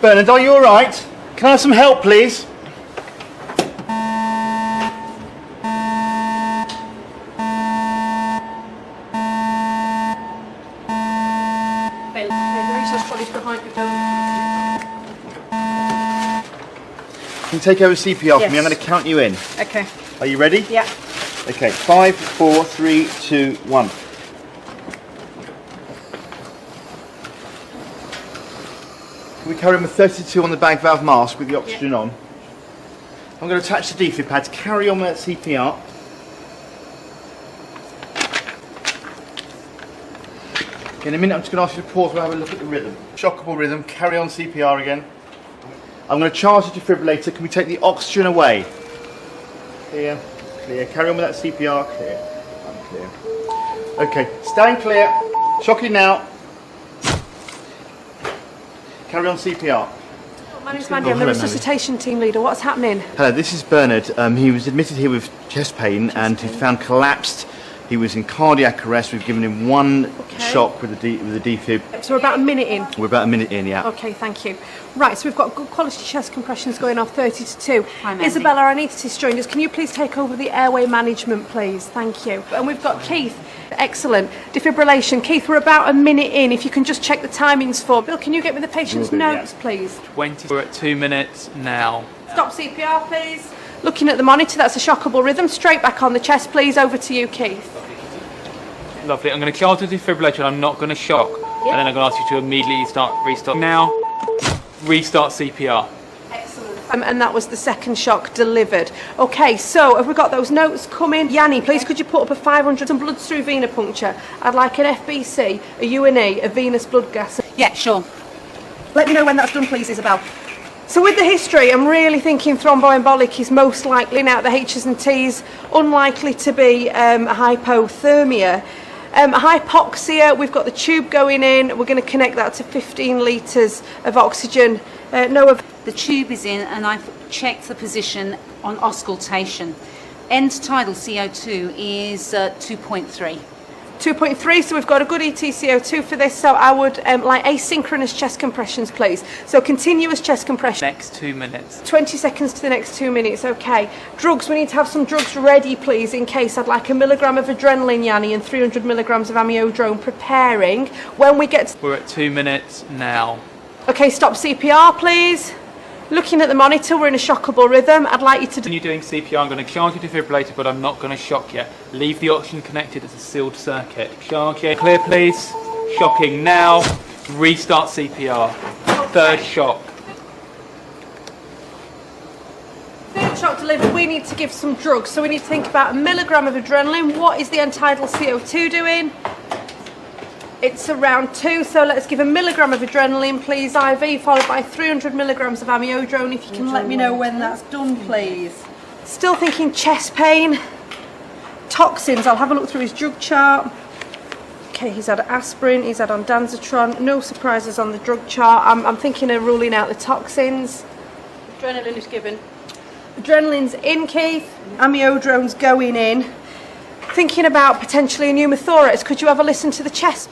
Bernard, are you all right? Can I have some help, please? Can you take over CPR for me? I'm going to count you in. Okay. Are you ready? Yeah. Okay, 5, 4, 3, 2, 1. Can we carry on with 32 on the bag valve mask with the oxygen on? I'm going to attach the defib pads, carry on with that CPR. In a minute I'm just going to ask you to pause and have a look at the rhythm. Shockable rhythm, carry on CPR again. I'm going to charge the defibrillator. Can we take the oxygen away? Clear, clear. Carry on with that CPR. Clear. Unclear. Okay, stand clear. Shocking now. Carry on CPR. My name's Mandy, I'm the resuscitation team leader. What's happening? Hello, this is Bernard. He was admitted here with chest pain and he's found collapsed. He was in cardiac arrest. We've given him one shock with the defib. So we're about a minute in? We're about a minute in, yeah. Okay, thank you. Right, so we've got good quality chest compressions going off 30 to 2. Hi, Mandy. Isabella, our anaesthetist joined us. Can you please take over the airway management, please? Thank you. And we've got Keith. Excellent. Defibrillation. Keith, we're about a minute in. If you can just check the timings for Bill, can you get me the patient's notes, please? 20. We're at 2 minutes now. Stop CPR, please. Looking at the monitor, that's a shockable rhythm. Straight back on the chest, please. Over to you, Keith. Lovely. I'm going to charge the defibrillator and I'm not going to shock. Yep. And then I'm going to ask you to immediately restart. Now, restart CPR. Excellent. And that was the second shock delivered. Okay, so have we got those notes coming? Yanni, please could you put up a 500 and blood through venipuncture? I'd like an FBC, a UNE, a venous blood gas. Yeah, sure. Let me know when that's done, please, Isabel. So with the history, I'm really thinking thromboembolic is most likely out the H's and T's, unlikely to be hypothermia. Hypoxia, we've got the tube going in, we're going to connect that to 15 litres of oxygen. The tube is in and I've checked the position on auscultation. End tidal CO2 is 2.3. 2.3, so we've got a good ETCO2 for this, so I would like asynchronous chest compressions, please. So continuous chest compression. Next 2 minutes. 20 seconds to the next 2 minutes, okay. Drugs, we need to have some drugs ready, please, in case. I'd like 1 milligram of adrenaline, Yanni, and 300 milligrams of amiodarone preparing. When we get to... We're at 2 minutes now. Okay, stop CPR, please. Looking at the monitor, we're in a shockable rhythm. I'd like you to... When you're doing CPR, I'm going to charge your defibrillator, but I'm not going to shock yet. Leave the oxygen connected as a sealed circuit. Charge it. Clear, please. Shocking now. Restart CPR. Third shock. Third shock delivered, we need to give some drugs. So we need to think about 1 milligram of adrenaline. What is the end tidal CO2 doing? It's around 2, so let's give 1 milligram of adrenaline, please, IV, followed by 300 milligrams of amiodarone. If you can let me know when that's done, please. Still thinking chest pain. Toxins, I'll have a look through his drug chart. Okay, he's had aspirin, he's had ondansetron, no surprises on the drug chart. I'm thinking of ruling out the toxins. Adrenaline is given. Adrenaline's in, Keith. Amiodrone's going in. Thinking about potentially a pneumothorax. Could you have a listen to the chest?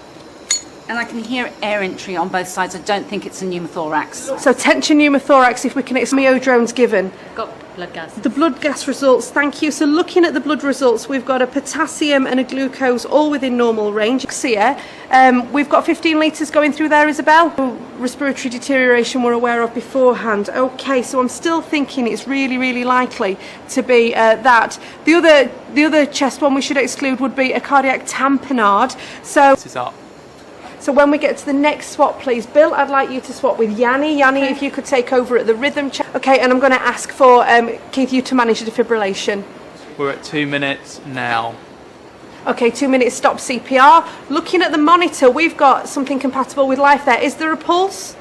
And I can hear air entry on both sides. I don't think it's a pneumothorax. So tension pneumothorax, if we can, amiodarone's given. Got blood gas. The blood gas results, thank you. So looking at the blood results, we've got a potassium and a glucose all within normal range. We've got 15 litres going through there, Isabel. Respiratory deterioration we're aware of beforehand. Okay, so I'm still thinking it's really, really likely to be that. The other chest one we should exclude would be a cardiac tamponade. So This is up. So when we get to the next swap, please, Bill, I'd like you to swap with Yanni. Yanni, if you could take over at the rhythm check. Okay, and I'm going to ask for Keith, you to manage the defibrillation. We're at 2 minutes now. Okay, 2 minutes, stop CPR. Looking at the monitor, we've got something compatible with life there. Is there a pulse?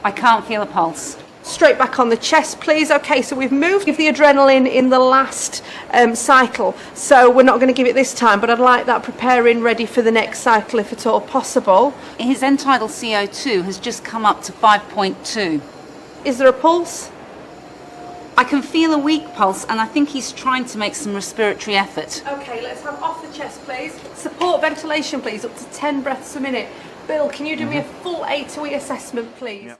I can't feel a pulse. Straight back on the chest, please. Okay, so we've moved the adrenaline in the last cycle, so we're not going to give it this time, but I'd like that preparing ready for the next cycle if at all possible. His end tidal CO2 has just come up to 5.2. Is there a pulse? I can feel a weak pulse and I think he's trying to make some respiratory effort. Okay, let's have off the chest, please. Support ventilation, please, up to 10 breaths a minute. Bill, can you do me a full A to E assessment, please? Yep.